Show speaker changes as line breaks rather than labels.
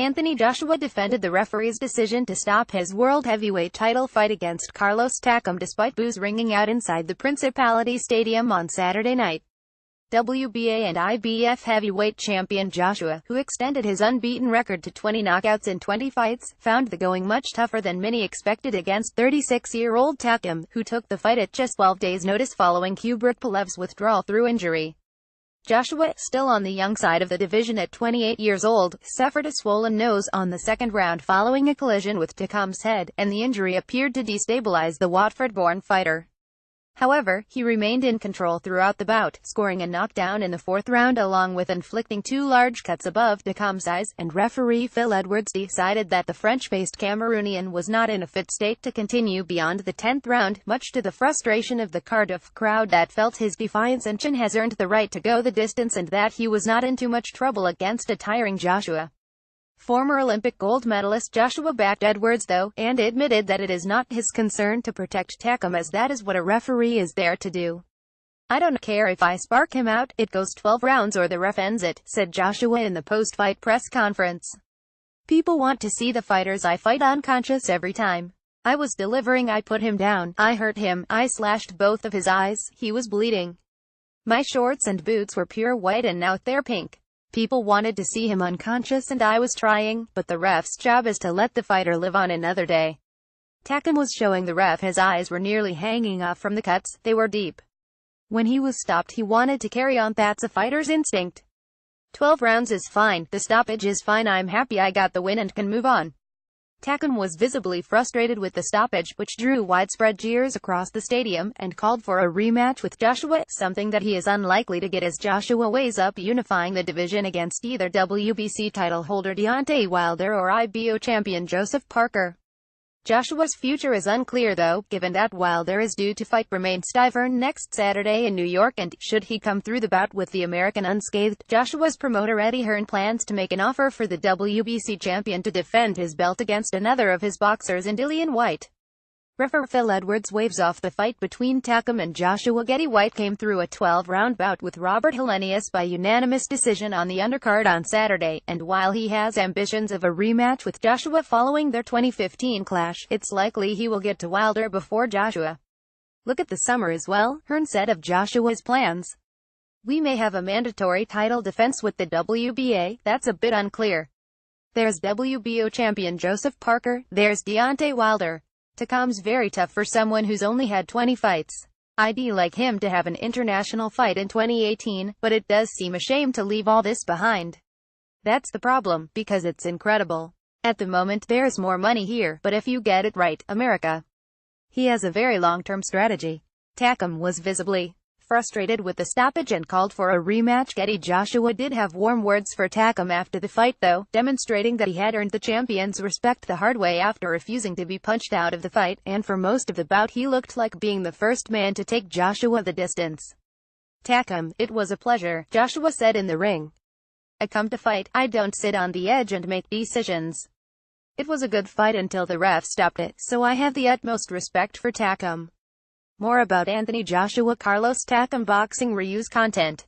Anthony Joshua defended the referee's decision to stop his world heavyweight title fight against Carlos Takam despite boos ringing out inside the Principality Stadium on Saturday night. WBA and IBF heavyweight champion Joshua, who extended his unbeaten record to 20 knockouts in 20 fights, found the going much tougher than many expected against 36-year-old Takam, who took the fight at just 12 days' notice following Kubrat Pulev's withdrawal through injury. Joshua, still on the young side of the division at 28 years old, suffered a swollen nose on the second round following a collision with Takam's head, and the injury appeared to destabilize the Watford-born fighter. However, he remained in control throughout the bout, scoring a knockdown in the fourth round along with inflicting two large cuts above Takam's eyes, and referee Phil Edwards decided that the French-based Cameroonian was not in a fit state to continue beyond the 10th round, much to the frustration of the Cardiff crowd that felt his defiance and chin has earned the right to go the distance and that he was not in too much trouble against a tiring Joshua. Former Olympic gold medalist Joshua backed Edwards though, and admitted that it is not his concern to protect Takam as that is what a referee is there to do. "I don't care if I spark him out, it goes 12 rounds or the ref ends it," said Joshua in the post-fight press conference. "People want to see the fighters I fight unconscious every time. I was delivering, I put him down, I hurt him, I slashed both of his eyes, he was bleeding. My shorts and boots were pure white and now they're pink. People wanted to see him unconscious and I was trying, but the ref's job is to let the fighter live on another day." Takam was showing the ref his eyes were nearly hanging off from the cuts, they were deep. When he was stopped he wanted to carry on, that's a fighter's instinct. 12 rounds is fine, the stoppage is fine, I'm happy I got the win and can move on. Takam was visibly frustrated with the stoppage, which drew widespread cheers across the stadium, and called for a rematch with Joshua, something that he is unlikely to get as Joshua weighs up unifying the division against either WBC title holder Deontay Wilder or IBO champion Joseph Parker. Joshua's future is unclear though, given that Wilder is due to fight Romain Stiverne next Saturday in New York and, should he come through the bout with the American unscathed, Joshua's promoter Eddie Hearn plans to make an offer for the WBC champion to defend his belt against another of his boxers in Dillian Whyte. Referee Phil Edwards waves off the fight between Takam and Joshua. Getty White came through a 12-round bout with Robert Helenius by unanimous decision on the undercard on Saturday, and while he has ambitions of a rematch with Joshua following their 2015 clash, it's likely he will get to Wilder before Joshua. "Look at the summer as well," Hearn said of Joshua's plans. "We may have a mandatory title defense with the WBA, that's a bit unclear. There's WBO champion Joseph Parker, there's Deontay Wilder. Takam's very tough for someone who's only had 20 fights. I'd like him to have an international fight in 2018, but it does seem a shame to leave all this behind. That's the problem, because it's incredible. At the moment there's more money here, but if you get it right, America." He has a very long-term strategy. Takam was visibly frustrated with the stoppage and called for a rematch. Getty Joshua did have warm words for Takam after the fight though, demonstrating that he had earned the champion's respect the hard way after refusing to be punched out of the fight, and for most of the bout he looked like being the first man to take Joshua the distance. Takam, "It was a pleasure," Joshua said in the ring. "I come to fight, I don't sit on the edge and make decisions. It was a good fight until the ref stopped it, so I have the utmost respect for Takam." More about Anthony Joshua. Carlos Takam boxing reuse content.